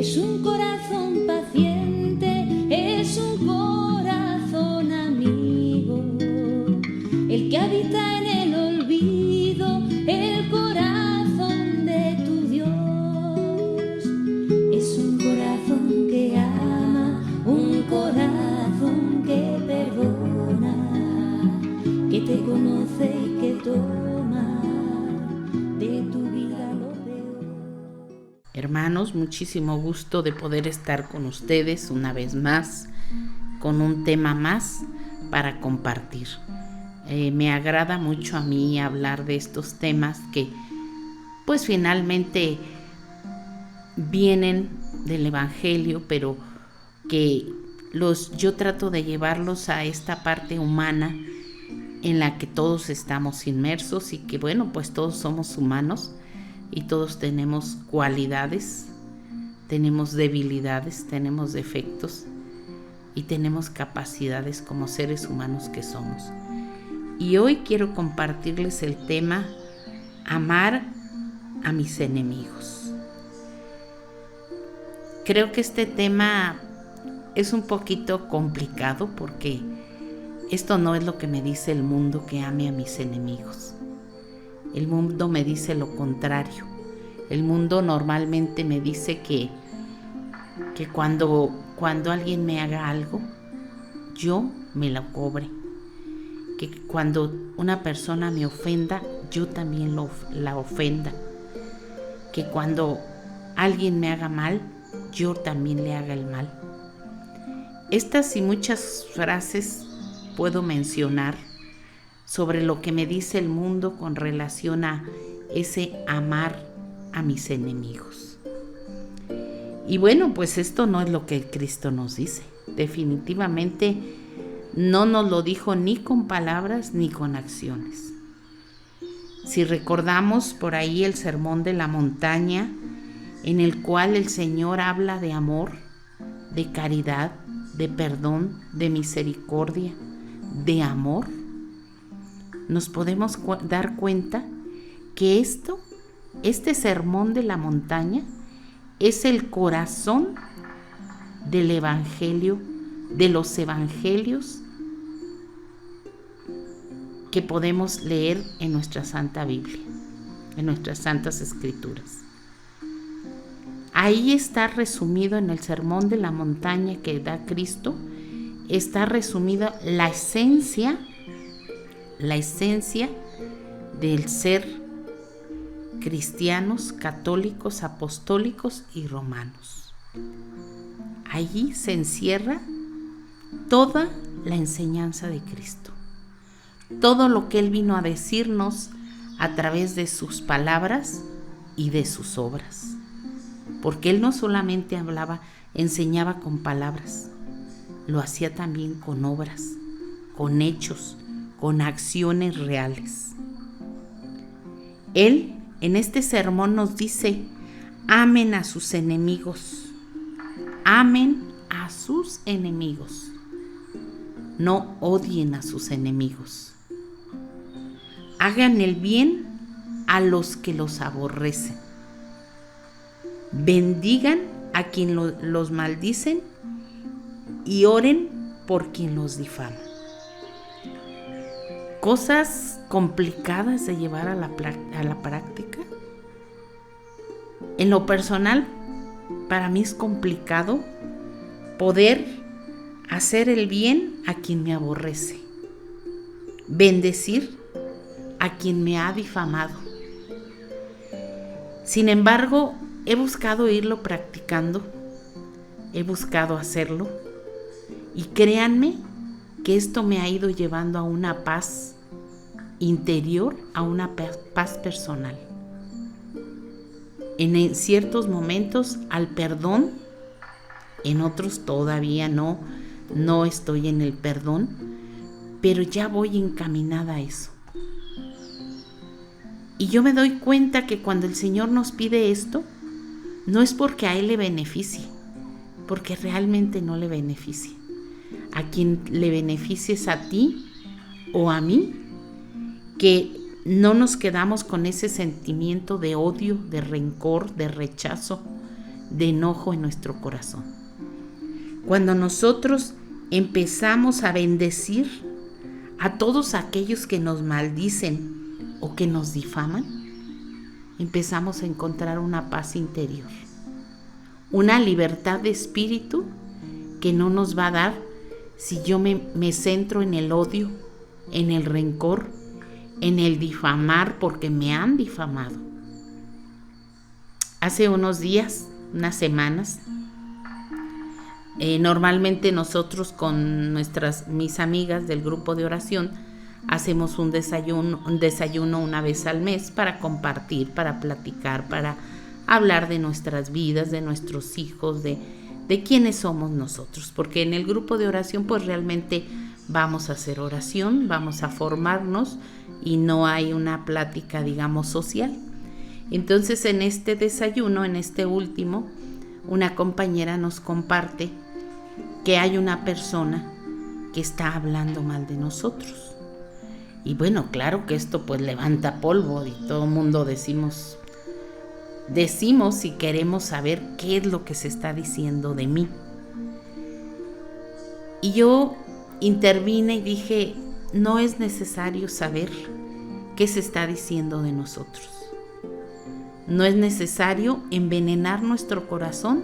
Es un corazón paciente, es un corazón amigo, el que habita en el olvido, el corazón de tu Dios. Es un corazón que ama, un corazón que perdona, que te conoce y que toma de tu vida lo peor. Hermanos, muchísimo gusto de poder estar con ustedes una vez más, con un tema más para compartir. Me agrada mucho a mí hablar de estos temas que pues finalmente vienen del Evangelio, pero que yo trato de llevarlos a esta parte humana en la que todos estamos inmersos y que bueno, pues todos somos humanos y todos tenemos cualidades, tenemos debilidades, tenemos defectos y tenemos capacidades como seres humanos que somos. Y hoy quiero compartirles el tema amar a mis enemigos. Creo que este tema es un poquito complicado porque esto no es lo que me dice el mundo, que ame a mis enemigos. El mundo me dice lo contrario. El mundo normalmente me dice que cuando alguien me haga algo, yo me lo cobre. Que cuando una persona me ofenda, yo también la ofenda. Que cuando alguien me haga mal, yo también le haga el mal. Estas y muchas frases puedo mencionar sobre lo que me dice el mundo con relación a ese amar a mis enemigos. Y bueno, pues esto no es lo que Cristo nos dice. Definitivamente no nos lo dijo ni con palabras ni con acciones. Si recordamos por ahí el Sermón de la Montaña, en el cual el Señor habla de amor, de caridad, de perdón, de misericordia, de amor, nos podemos dar cuenta que este Sermón de la Montaña es el corazón del Evangelio, de los Evangelios que podemos leer en nuestra Santa Biblia, en nuestras Santas Escrituras. Ahí está resumido en el Sermón de la Montaña que da Cristo, está resumida la esencia del ser cristianos, católicos, apostólicos y romanos. Allí se encierra toda la enseñanza de Cristo, todo lo que Él vino a decirnos a través de sus palabras y de sus obras, porque Él no solamente enseñaba con palabras, lo hacía también con obras, con hechos, con acciones reales. Él en este sermón nos dice: amen a sus enemigos, amen a sus enemigos, no odien a sus enemigos, hagan el bien a los que los aborrecen, bendigan a quien los maldicen y oren por quien los difama. Cosas complicadas de llevar a la práctica. En lo personal, para mí es complicado poder hacer el bien a quien me aborrece, bendecir a quien me ha difamado. Sin embargo, he buscado irlo practicando, he buscado hacerlo, y créanme que esto me ha ido llevando a una paz interior, a una paz personal. En ciertos momentos al perdón, en otros todavía no estoy en el perdón, pero ya voy encaminada a eso. Y yo me doy cuenta que cuando el Señor nos pide esto, no es porque a Él le beneficie, porque realmente no le beneficia. A quien le beneficie es a ti o a mí, que no nos quedamos con ese sentimiento de odio, de rencor, de rechazo, de enojo en nuestro corazón. Cuando nosotros empezamos a bendecir a todos aquellos que nos maldicen o que nos difaman, empezamos a encontrar una paz interior, una libertad de espíritu que no nos va a dar si yo me centro en el odio, en el rencor, en el difamar porque me han difamado. Hace unos días, unas semanas, normalmente nosotros con mis amigas del grupo de oración hacemos un desayuno una vez al mes para compartir, para platicar, para hablar de nuestras vidas, de nuestros hijos, de quiénes somos nosotros, porque en el grupo de oración pues realmente vamos a hacer oración, vamos a formarnos y no hay una plática, digamos, social. Entonces en este desayuno, en este último, una compañera nos comparte que hay una persona que está hablando mal de nosotros. Y bueno, claro que esto pues levanta polvo y todo el mundo decimos si queremos saber qué es lo que se está diciendo de mí. Y yo intervine y dije, no es necesario saber qué se está diciendo de nosotros. No es necesario envenenar nuestro corazón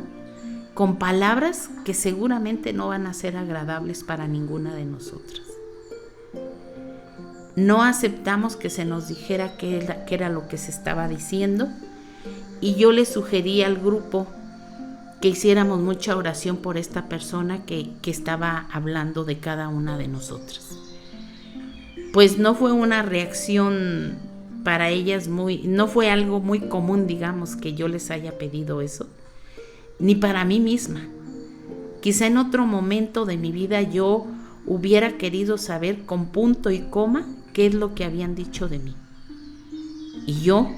con palabras que seguramente no van a ser agradables para ninguna de nosotras. No aceptamos que se nos dijera qué era lo que se estaba diciendo, y yo le sugerí al grupo que hiciéramos mucha oración por esta persona que estaba hablando de cada una de nosotras. Pues no fue una reacción para ellas no fue algo muy común, digamos, que yo les haya pedido eso, ni para mí misma. Quizá en otro momento de mi vida yo hubiera querido saber con punto y coma qué es lo que habían dicho de mí. Y yo,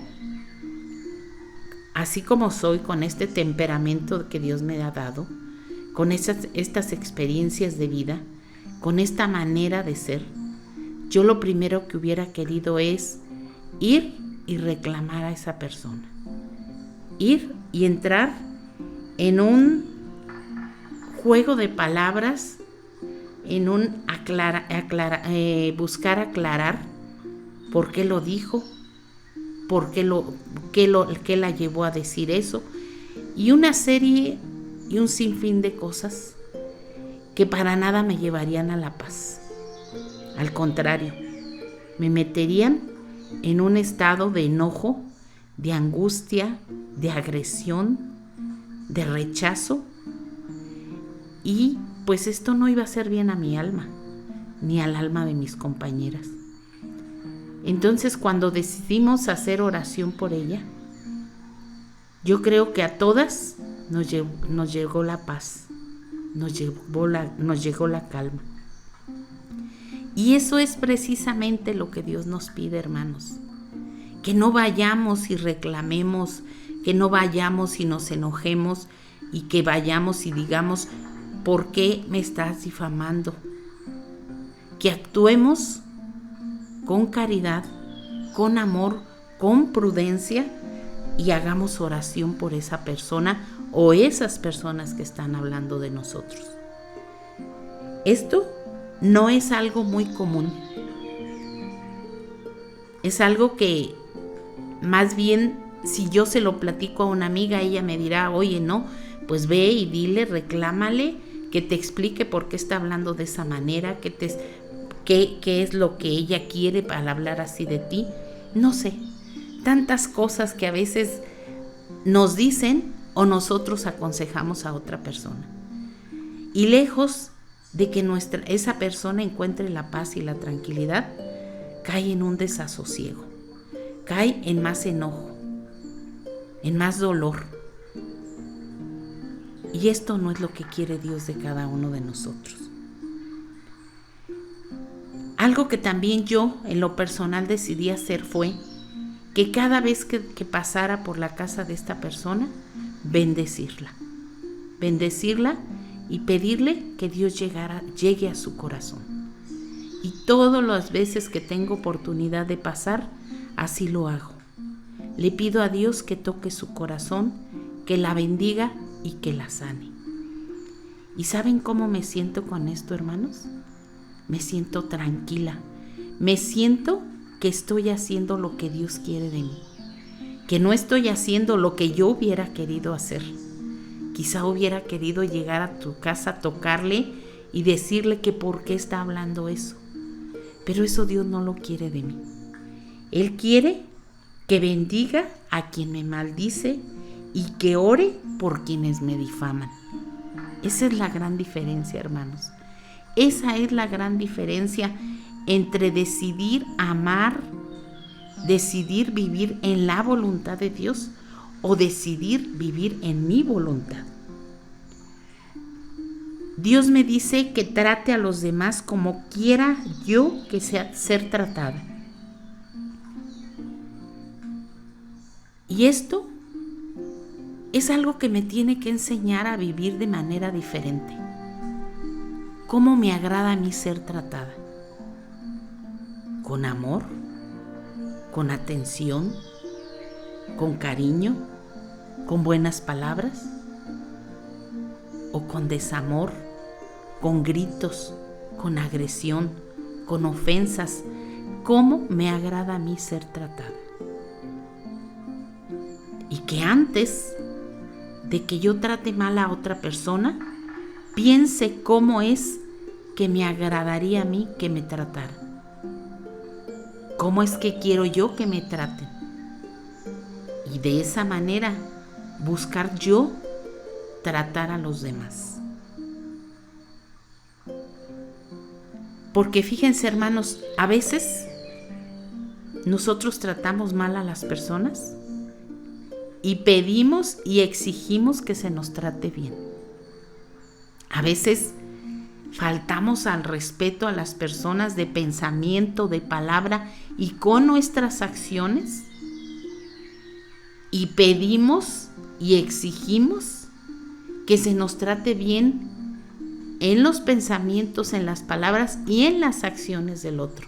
así como soy, con este temperamento que Dios me ha dado, con estas experiencias de vida, con esta manera de ser, yo lo primero que hubiera querido es ir y reclamar a esa persona. Ir y entrar en un juego de palabras, en un buscar aclarar por qué lo dijo, por qué la llevó a decir eso, y una serie y un sinfín de cosas que para nada me llevarían a la paz. Al contrario, me meterían en un estado de enojo, de angustia, de agresión, de rechazo, y pues esto no iba a hacer bien a mi alma, ni al alma de mis compañeras. Entonces, cuando decidimos hacer oración por ella, yo creo que a todas nos llegó la paz, nos llegó la calma. Y eso es precisamente lo que Dios nos pide, hermanos. Que no vayamos y reclamemos, que no vayamos y nos enojemos, y que vayamos y digamos, ¿por qué me estás difamando? Que actuemos con caridad, con amor, con prudencia, y hagamos oración por esa persona o esas personas que están hablando de nosotros. Esto no es algo muy común. Es algo que más bien, si yo se lo platico a una amiga, ella me dirá, oye, no, pues ve y dile, reclámale, que te explique por qué está hablando de esa manera, qué es lo que ella quiere al hablar así de ti. No sé, tantas cosas que a veces nos dicen o nosotros aconsejamos a otra persona. Y lejos de que esa persona encuentre la paz y la tranquilidad, cae en un desasosiego, cae en más enojo, en más dolor. Y esto no es lo que quiere Dios de cada uno de nosotros. Algo que también yo en lo personal decidí hacer fue que cada vez que pasara por la casa de esta persona, bendecirla y pedirle que Dios llegue a su corazón. Y todas las veces que tengo oportunidad de pasar, así lo hago. Le pido a Dios que toque su corazón que la bendiga y que la sane. ¿Y saben cómo me siento con esto, hermanos? Me siento tranquila. Me siento que estoy haciendo lo que Dios quiere de mí. Que no estoy haciendo lo que yo hubiera querido hacer. Quizá hubiera querido llegar a tu casa, tocarle y decirle que por qué está hablando eso. Pero eso Dios no lo quiere de mí. Él quiere que bendiga a quien me maldice y que ore por quienes me difaman. Esa es la gran diferencia, hermanos. Esa es la gran diferencia entre decidir amar, decidir vivir en la voluntad de Dios o decidir vivir en mi voluntad. Dios me dice que trate a los demás como quiera yo que sea ser tratada. Y esto es algo que me tiene que enseñar a vivir de manera diferente. ¿Cómo me agrada a mí ser tratada? ¿Con amor? ¿Con atención? ¿Con cariño? ¿Con buenas palabras? ¿O con desamor? ¿Con gritos? ¿Con agresión? ¿Con ofensas? ¿Cómo me agrada a mí ser tratada? Y que antes de que yo trate mal a otra persona, piense cómo es que me agradaría a mí que me tratara. ¿Cómo es que quiero yo que me traten? Y de esa manera buscar yo tratar a los demás. Porque fíjense, hermanos, a veces nosotros tratamos mal a las personas y pedimos y exigimos que se nos trate bien. A veces faltamos al respeto a las personas de pensamiento, de palabra y con nuestras acciones. Y pedimos y exigimos que se nos trate bien en los pensamientos, en las palabras y en las acciones del otro.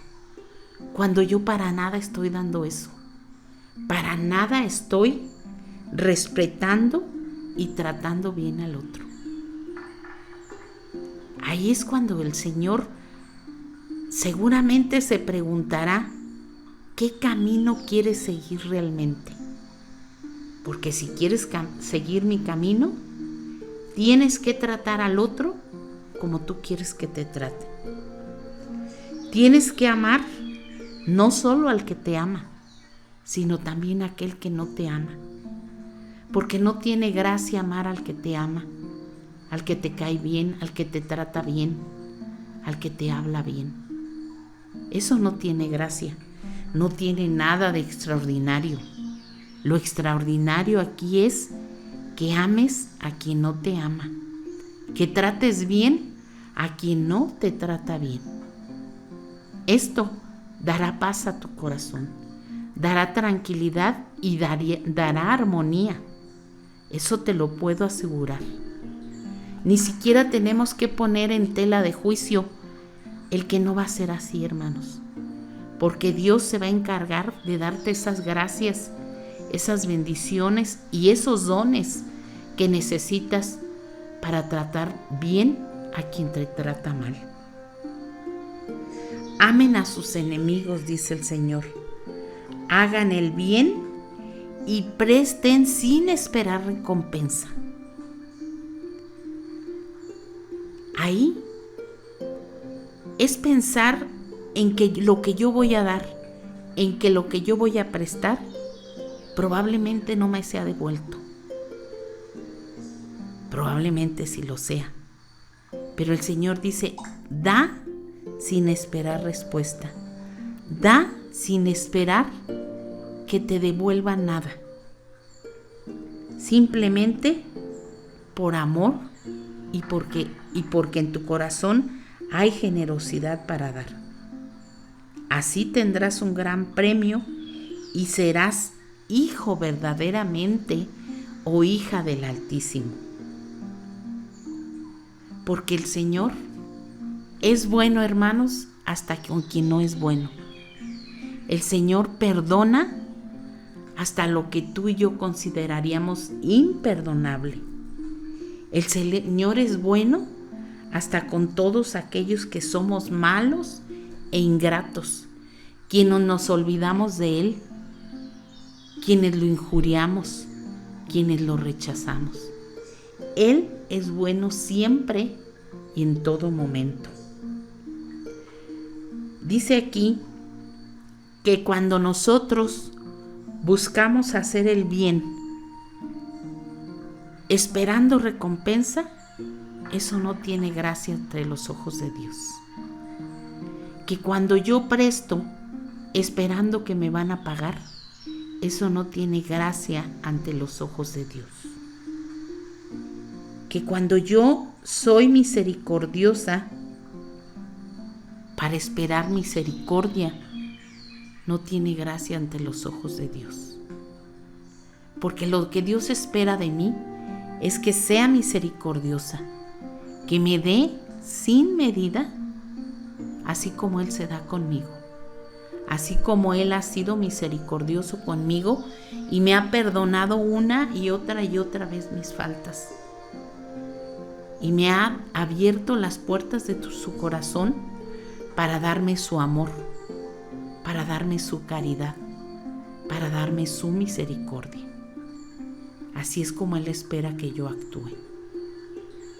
Cuando yo para nada estoy dando eso. Para nada estoy respetando y tratando bien al otro. Ahí es cuando el Señor seguramente se preguntará qué camino quieres seguir realmente. Porque si quieres seguir mi camino, tienes que tratar al otro como tú quieres que te trate. Tienes que amar no solo al que te ama, sino también a aquel que no te ama. Porque no tiene gracia amar al que te ama, al que te cae bien, al que te trata bien, al que te habla bien. Eso no tiene gracia, no tiene nada de extraordinario. Lo extraordinario aquí es que ames a quien no te ama, que trates bien a quien no te trata bien. Esto dará paz a tu corazón, dará tranquilidad y dará armonía. Eso te lo puedo asegurar. Ni siquiera tenemos que poner en tela de juicio el que no va a ser así, hermanos, porque Dios se va a encargar de darte esas gracias, esas bendiciones y esos dones que necesitas para tratar bien a quien te trata mal. Amen a sus enemigos, dice el Señor. Hagan el bien y presten sin esperar recompensa. Ahí es pensar en que lo que yo voy a dar, en que lo que yo voy a prestar, probablemente no me sea devuelto. Probablemente sí lo sea. Pero el Señor dice, da sin esperar respuesta. Da sin esperar que te devuelva nada. Simplemente por amor y porque en tu corazón hay generosidad para dar. Así tendrás un gran premio y serás hijo verdaderamente o hija del Altísimo. Porque el Señor es bueno, hermanos, hasta con quien no es bueno. El Señor perdona hasta lo que tú y yo consideraríamos imperdonable. El Señor es bueno hasta con todos aquellos que somos malos e ingratos, quienes nos olvidamos de Él, quienes lo injuriamos, quienes lo rechazamos. Él es bueno siempre y en todo momento. Dice aquí que cuando nosotros buscamos hacer el bien, esperando recompensa, eso no tiene gracia entre los ojos de Dios. Que cuando yo presto esperando que me van a pagar, eso no tiene gracia ante los ojos de Dios. Que cuando yo soy misericordiosa para esperar misericordia, no tiene gracia ante los ojos de Dios. Porque lo que Dios espera de mí es que sea misericordiosa, que me dé sin medida, así como Él se da conmigo, así como Él ha sido misericordioso conmigo y me ha perdonado una y otra vez mis faltas. Y me ha abierto las puertas de su corazón para darme su amor, para darme su caridad, para darme su misericordia. Así es como Él espera que yo actúe.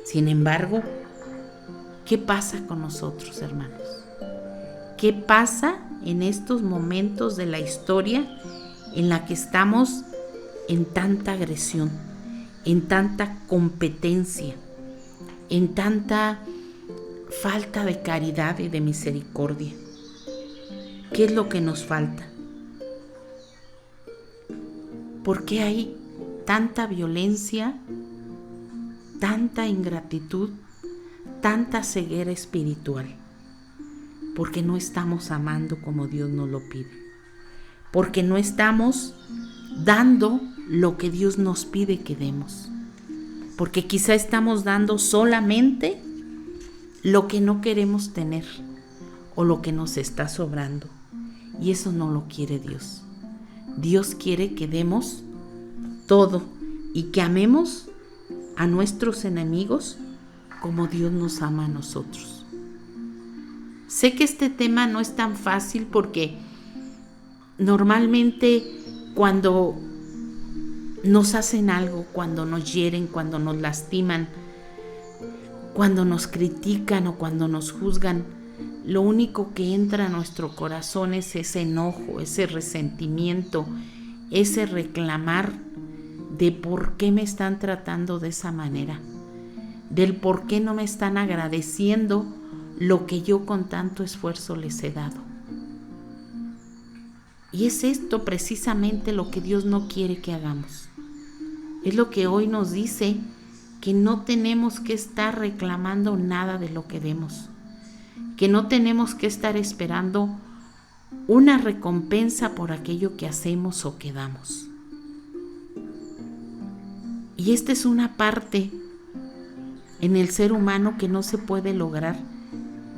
Sin embargo, ¿qué pasa con nosotros, hermanos? ¿Qué pasa en estos momentos de la historia en la que estamos en tanta agresión, en tanta competencia, en tanta falta de caridad y de misericordia? ¿Qué es lo que nos falta? ¿Por qué hay tanta violencia, tanta ingratitud, tanta ceguera espiritual? Porque no estamos amando como Dios nos lo pide. Porque no estamos dando lo que Dios nos pide que demos. Porque quizá estamos dando solamente lo que no queremos tener o lo que nos está sobrando. Y eso no lo quiere Dios. Dios quiere que demos todo y que amemos a nuestros enemigos como Dios nos ama a nosotros. Sé que este tema no es tan fácil porque normalmente cuando nos hacen algo, cuando nos hieren, cuando nos lastiman, cuando nos critican o cuando nos juzgan, lo único que entra a nuestro corazón es ese enojo, ese resentimiento, ese reclamar de por qué me están tratando de esa manera, del por qué no me están agradeciendo lo que yo con tanto esfuerzo les he dado. Y es esto precisamente lo que Dios no quiere que hagamos. Es lo que hoy nos dice, que no tenemos que estar reclamando nada de lo que demos, que no tenemos que estar esperando una recompensa por aquello que hacemos o que damos. Y esta es una parte en el ser humano que no se puede lograr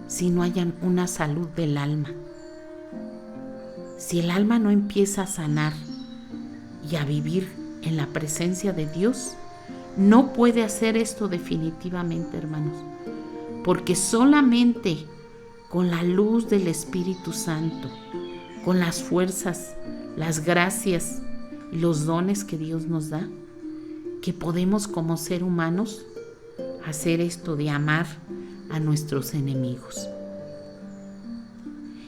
si no hay una salud del alma. Si el alma no empieza a sanar y a vivir en la presencia de Dios, no puede hacer esto definitivamente, hermanos, porque solamente con la luz del Espíritu Santo, con las fuerzas, las gracias y los dones que Dios nos da, que podemos como ser humanos hacer esto de amar a nuestros enemigos.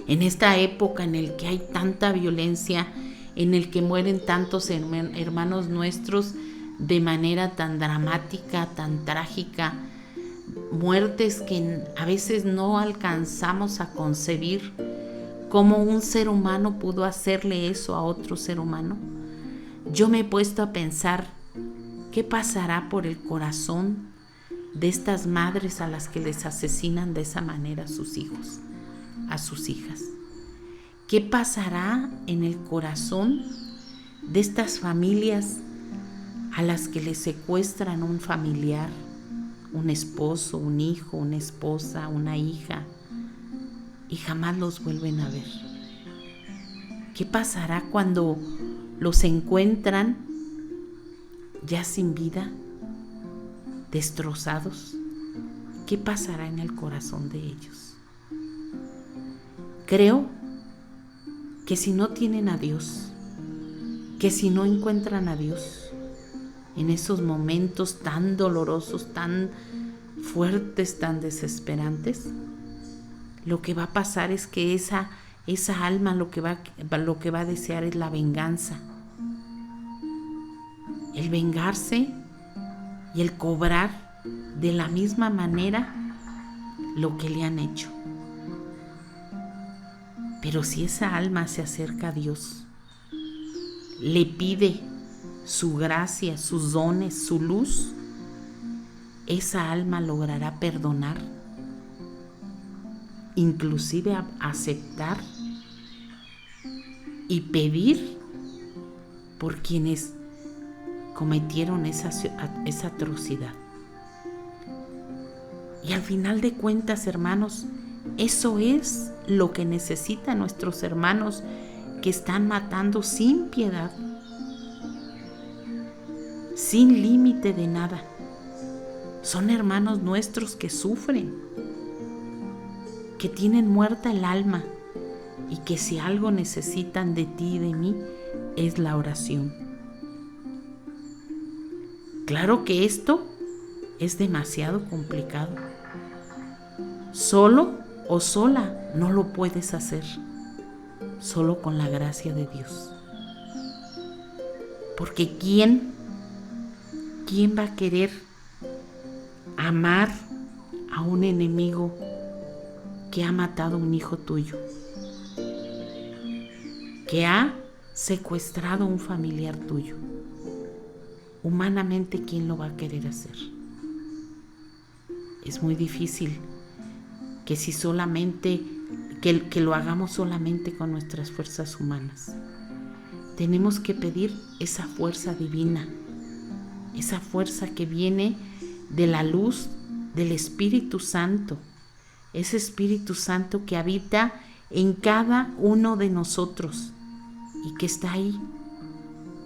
En esta época en el que hay tanta violencia, en el que mueren tantos hermanos nuestros de manera tan dramática, tan trágica, muertes que a veces no alcanzamos a concebir cómo un ser humano pudo hacerle eso a otro ser humano. Yo me he puesto a pensar, ¿qué pasará por el corazón de estas madres a las que les asesinan de esa manera a sus hijos, a sus hijas? ¿Qué pasará en el corazón de estas familias a las que les secuestran un familiar, un esposo, un hijo, una esposa, una hija, y jamás los vuelven a ver? ¿Qué pasará cuando los encuentran ya sin vida, destrozados, ¿qué pasará en el corazón de ellos? Creo que si no tienen a Dios, que si no encuentran a Dios en esos momentos tan dolorosos, tan fuertes, tan desesperantes, lo que va a pasar es que esa alma lo que va a desear es la venganza, el vengarse y el cobrar de la misma manera lo que le han hecho. Pero si esa alma se acerca a Dios, le pide su gracia, sus dones, su luz, esa alma logrará perdonar, inclusive aceptar y pedir por quienes cometieron esa atrocidad. Y al final de cuentas, hermanos, eso es lo que necesitan nuestros hermanos que están matando sin piedad, sin límite de nada. Son hermanos nuestros que sufren, que tienen muerta el alma y que si algo necesitan de ti y de mí es la oración. Claro que esto es demasiado complicado. Solo o sola no lo puedes hacer, solo con la gracia de Dios. Porque ¿quién va a querer amar a un enemigo que ha matado a un hijo tuyo, que ha secuestrado a un familiar tuyo? Humanamente, ¿quién lo va a querer hacer? Es muy difícil que si solamente que lo hagamos solamente con nuestras fuerzas humanas. Tenemos que pedir esa fuerza divina, esa fuerza que viene de la luz del Espíritu Santo, ese Espíritu Santo que habita en cada uno de nosotros y que está ahí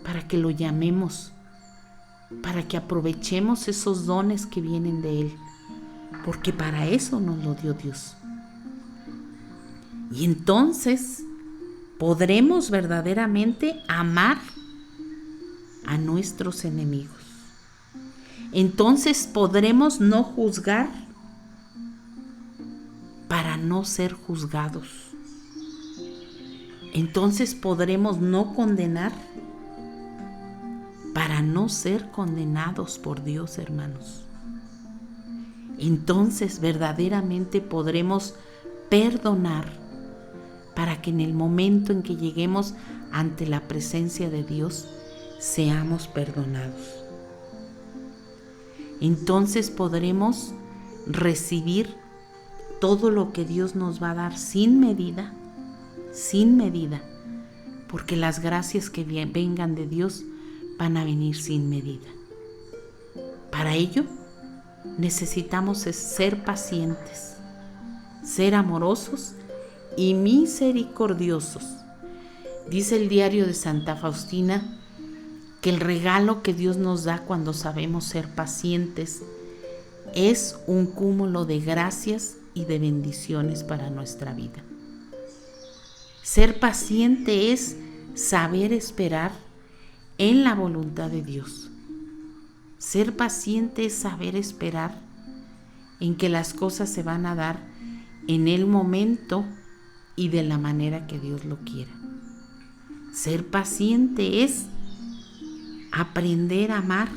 para que lo llamemos, para que aprovechemos esos dones que vienen de Él, porque para eso nos lo dio Dios. Y entonces podremos verdaderamente amar a nuestros enemigos. Entonces podremos no juzgar para no ser juzgados. Entonces podremos no condenar para no ser condenados por Dios, hermanos. Entonces verdaderamente podremos perdonar para que en el momento en que lleguemos ante la presencia de Dios seamos perdonados. Entonces podremos recibir todo lo que Dios nos va a dar sin medida, porque las gracias que vengan de Dios van a venir sin medida. Para ello necesitamos ser pacientes, ser amorosos y misericordiosos. Dice el diario de Santa Faustina que el regalo que Dios nos da cuando sabemos ser pacientes es un cúmulo de gracias y de bendiciones para nuestra vida. Ser paciente es saber esperar en la voluntad de Dios. Ser paciente es saber esperar en que las cosas se van a dar en el momento y de la manera que Dios lo quiera. Ser paciente es aprender a amar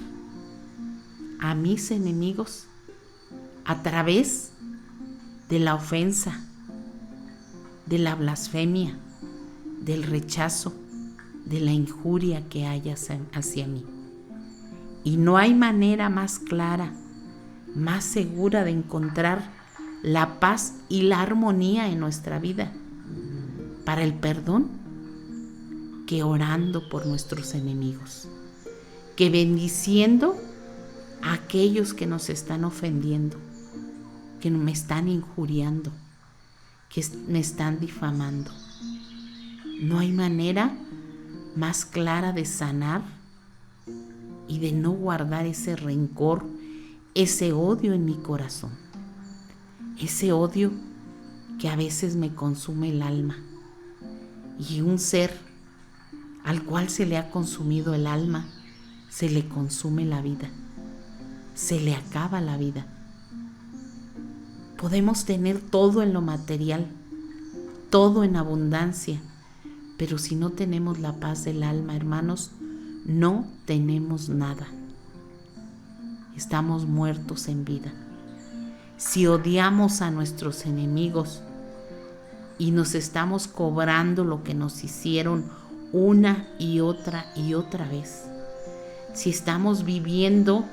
a mis enemigos a través de la ofensa, de la blasfemia, del rechazo, de la injuria que haya hacia mí. Y no hay manera más clara, más segura de encontrar la paz y la armonía en nuestra vida para el perdón que orando por nuestros enemigos, que bendiciendo a aquellos que nos están ofendiendo, que me están injuriando, que me están difamando. No hay manera más clara de sanar y de no guardar ese rencor, ese odio en mi corazón, ese odio que a veces me consume el alma. Y un ser al cual se le ha consumido el alma, se le consume la vida, se le acaba la vida. Podemos tener todo en lo material, todo en abundancia, pero si no tenemos la paz del alma, hermanos, no tenemos nada. Estamos muertos en vida. Si odiamos a nuestros enemigos y nos estamos cobrando lo que nos hicieron una y otra vez, si estamos viviendo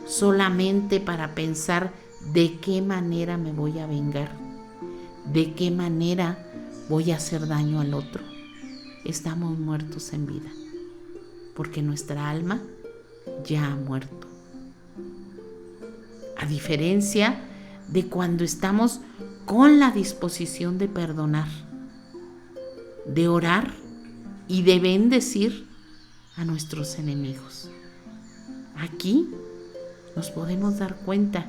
solamente para pensar de qué manera me voy a vengar, de qué manera voy a hacer daño al otro, estamos muertos en vida, porque nuestra alma ya ha muerto. A diferencia de cuando estamos con la disposición de perdonar, de orar y de bendecir a nuestros enemigos. Aquí nos podemos dar cuenta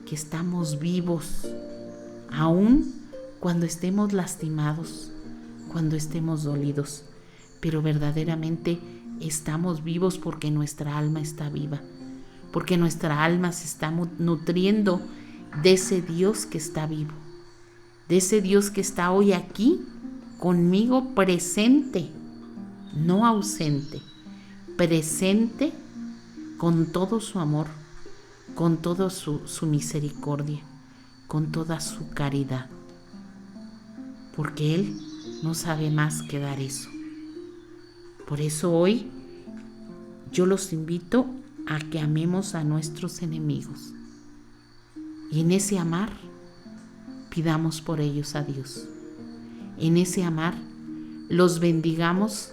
que estamos vivos, aun cuando estemos lastimados, cuando estemos dolidos, pero verdaderamente estamos vivos porque nuestra alma está viva, porque nuestra alma se está nutriendo de ese Dios que está vivo, de ese Dios que está hoy aquí conmigo presente, no ausente, presente con todo su amor, con toda su misericordia, con toda su caridad, porque Él no sabe más que dar eso. Por eso hoy yo los invito a que amemos a nuestros enemigos y en ese amar pidamos por ellos a Dios. En ese amar los bendigamos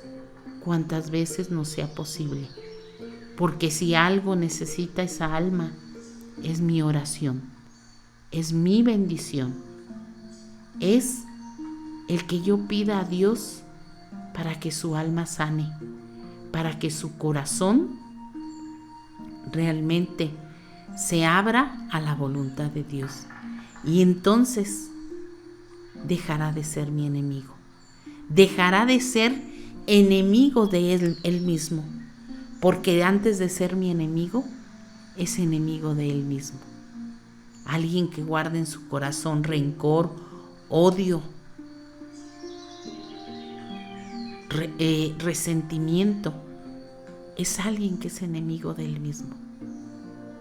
cuantas veces nos sea posible, porque si algo necesita esa alma es mi oración, es mi bendición, es el que yo pida a Dios para que su alma sane, para que su corazón realmente se abra a la voluntad de Dios, y entonces dejará de ser mi enemigo, dejará de ser enemigo de él mismo, porque antes de ser mi enemigo es enemigo de él mismo. Alguien que guarda en su corazón rencor, odio, resentimiento, es alguien que es enemigo de él mismo,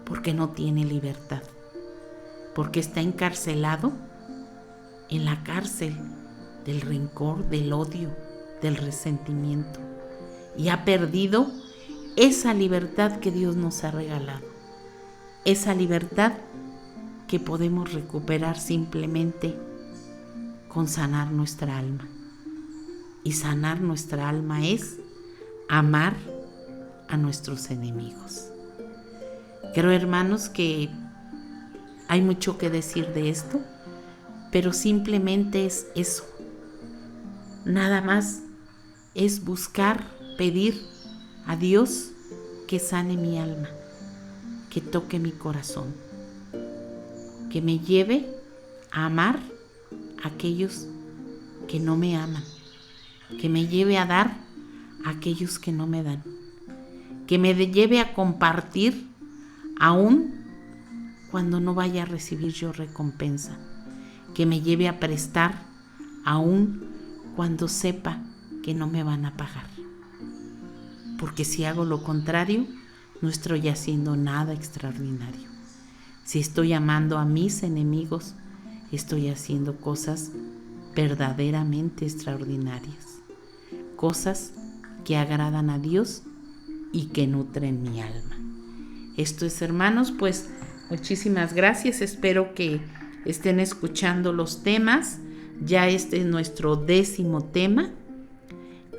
porque no tiene libertad, porque está encarcelado en la cárcel del rencor, del odio, del resentimiento, y ha perdido esa libertad que Dios nos ha regalado, esa libertad que podemos recuperar simplemente con sanar nuestra alma. Y sanar nuestra alma es amar a nuestros enemigos. Creo, hermanos, que hay mucho que decir de esto, pero simplemente es eso. Nada más es buscar, pedir a Dios que sane mi alma, que toque mi corazón, que me lleve a amar a aquellos que no me aman, que me lleve a dar a aquellos que no me dan, que me lleve a compartir aún cuando no vaya a recibir yo recompensa, que me lleve a prestar aún cuando sepa que no me van a pagar. Porque si hago lo contrario, no estoy haciendo nada extraordinario. Si estoy amando a mis enemigos, estoy haciendo cosas verdaderamente extraordinarias, cosas que agradan a Dios y que nutren mi alma. Esto es, hermanos, pues muchísimas gracias. Espero que estén escuchando los temas. Ya este es nuestro 10º tema.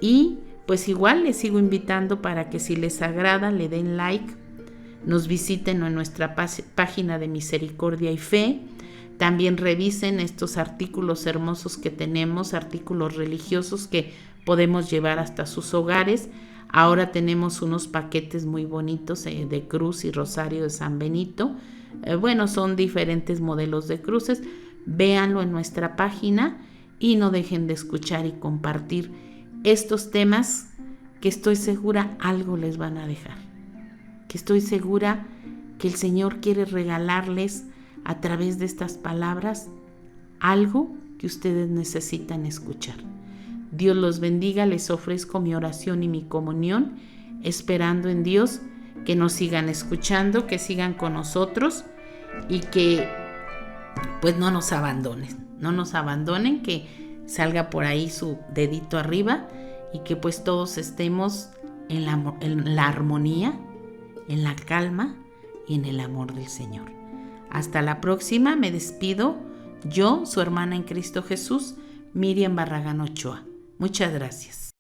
Y pues igual les sigo invitando para que si les agrada le den like, nos visiten en nuestra página de Misericordia y Fe. También revisen estos artículos hermosos que tenemos, artículos religiosos que podemos llevar hasta sus hogares. Ahora tenemos unos paquetes muy bonitos de cruz y rosario de San Benito. Bueno, son diferentes modelos de cruces. Véanlo en nuestra página y no dejen de escuchar y compartir estos temas que estoy segura algo les van a dejar. Que estoy segura que el Señor quiere regalarles a través de estas palabras algo que ustedes necesitan escuchar. Dios los bendiga, les ofrezco mi oración y mi comunión, esperando en Dios que nos sigan escuchando, que sigan con nosotros y que pues no nos abandonen, que salga por ahí su dedito arriba y que pues todos estemos en la armonía, en la calma y en el amor del Señor. Hasta la próxima, me despido, yo, su hermana en Cristo Jesús, Miriam Barragán Ochoa. Muchas gracias.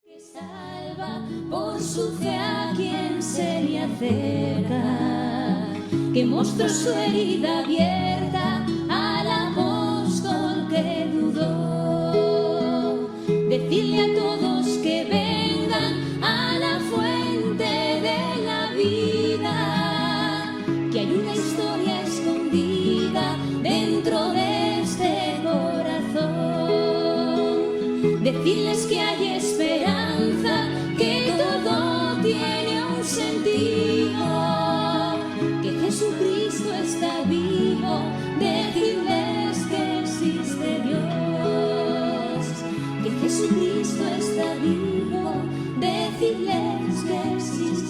Que salva por su fe a quien se le acerca, que mostró su herida abierta al apóstol que dudó. Decirle a todos que vengan a la fuente de la vida, que hay una historia escondida dentro de este corazón. Decirles que hay esperanza, que todo tiene un sentido, que Jesucristo está vivo. Decirles que existe Dios, que Jesucristo está vivo. Decirles que existe